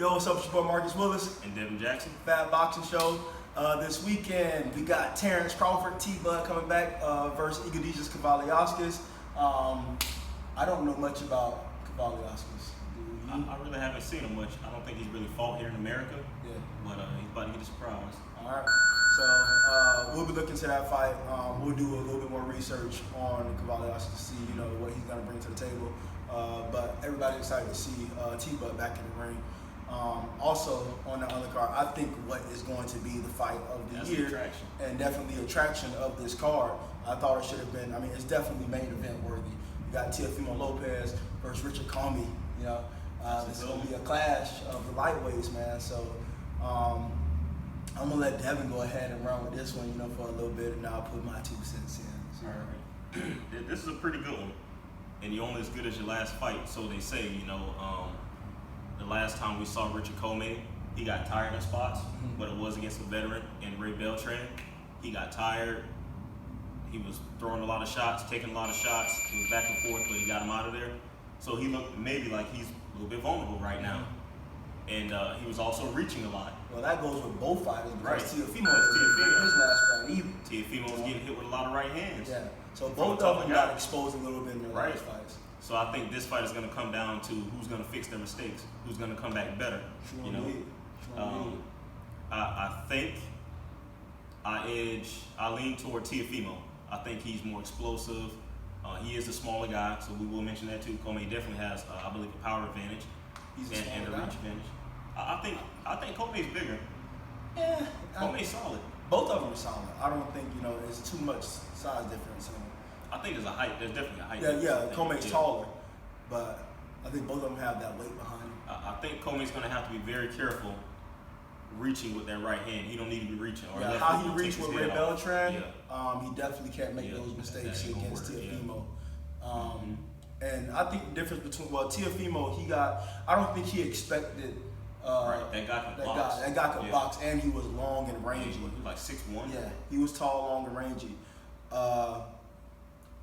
Yo, what's up? It's your boy Marcus Willis and Devin Jackson. Fat Boxing Show. This weekend we got Terence Crawford, T-Bud coming back versus Egidijus Kavaliauskas. I don't know much about Kavaliauskas. I really haven't seen him much. I don't think he's really fought here in America. Yeah. But he's about to get a surprise. All right. So we'll be looking to that fight. We'll do a little bit more research on Kavaliauskas to see, what he's gonna bring to the table. But everybody's excited to see T-Bud back in the ring. Also on the undercard, I think what is going to be the fight of the year and definitely the attraction of this card. I thought it should have been. It's definitely main event worthy. You got Teofimo López versus Richard Commey. This is going to be a clash of the lightweights, man. So I'm gonna let Devin go ahead and run with this one, for a little bit, and I'll put my 2 cents in. All right. This is a pretty good one, and you're only as good as your last fight, so they say. The last time we saw Richard Commey, he got tired in spots, but it was against a veteran in Ray Beltran. He got tired. He was throwing a lot of shots, taking a lot of shots. He was back and forth, but he got him out of there. So he looked maybe like he's a little bit vulnerable right now. And he was also reaching a lot. Well, that goes with both fighters because Right. Teofimo was his last fight either. Teofimo was getting hit with a lot of right hands. Yeah. So both of them got exposed a little bit in their last fights. So I think this fight is going to come down to who's going to fix their mistakes, who's going to come back better. I think I lean toward Teofimo. I think he's more explosive. He is a smaller guy, so we will mention that too. Commey definitely has, I believe, a power advantage and a reach advantage. I think Commey's bigger. Yeah, Commey's solid. Both of them are solid. I don't think there's too much size difference. I think there's definitely a height. Yeah. Commey's taller, but I think both of them have that weight behind him. I think Commey's going to have to be very careful reaching with that right hand. He don't need to be reaching. Or how he reached with Ray Beltran, he definitely can't make those mistakes against Teofimo. And I think the difference between Teofimo, I don't think he expected. That guy could box, and he was long and rangy. He was like 6'1". Yeah, he was tall, long, and rangy.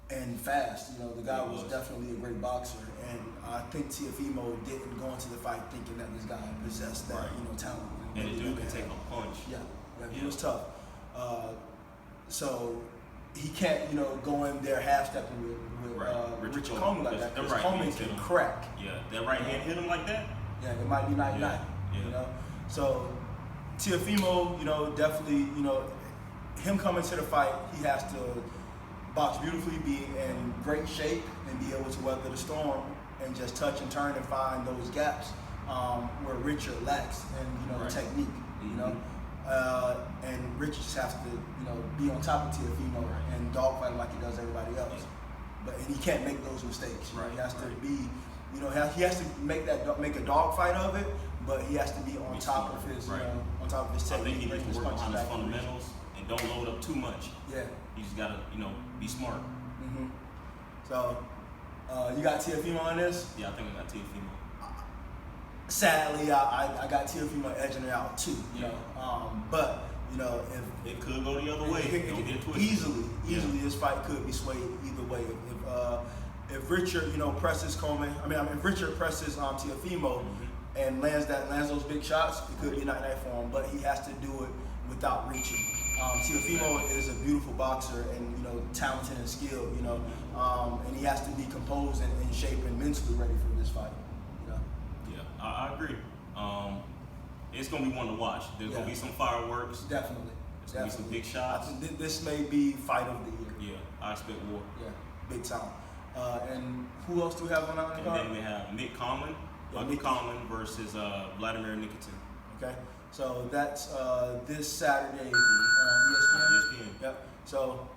And fast, the guy was definitely a great boxer, and I think Teofimo didn't go into the fight thinking that this guy possessed that, talent. And the dude can take a punch. Yeah, he was tough. So he can't, go in there half-stepping with Richard Commey like that, because Commey can crack. Yeah, that right hand hit him like that? Yeah, it might be night-night, So Teofimo, definitely, him coming to the fight, he has to box beautifully, be in great shape, and be able to weather the storm and just touch and turn and find those gaps where Richard lacks in technique. And Richard just has to be on top of Teofimo and dogfight like he does everybody else. And he can't make those mistakes. He has to be, he has to make a dogfight of it, but he has to be on top of his on top of his technique. I think he needs to work on his fundamentals and don't load up too much. Yeah. You just gotta, be smart. So, you got Teofimo on this? Yeah, I think I got Teofimo. Sadly, I got Teofimo edging it out too. But if it could go the other way, don't get twisted. Easily, this fight could be swayed either way. If Richard, presses Commey, if Richard presses Teofimo and lands those big shots, it could be night-night for him. But he has to do it without reaching. Teofimo is a beautiful boxer and talented and skilled, and he has to be composed and in shape and mentally ready for this fight. Yeah, I agree. It's gonna be one to watch. There's gonna be some fireworks. Definitely. There's gonna be some big shots. I think this may be fight of the year. Yeah, I expect war. Yeah, big time. And who else do we have on our card? And then we have Conlan, Conlan versus Vladimir Nikitin. Okay. So that's this Saturday on ESPN. Yep. So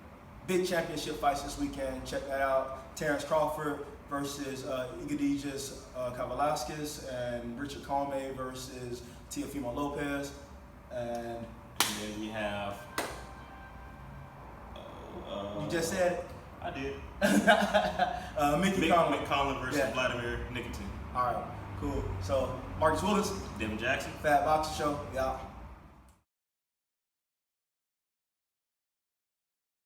big championship fights this weekend. Check that out. Terence Crawford versus Egidijus Kavaliauskas, and Richard Commey versus Teofimo López. And then we have. You just said it? I did. Conlan versus Vladimir Nikitin. All right. Cool. So Marcus Willis, Devin Jackson, Fat Boxing Show. Yeah.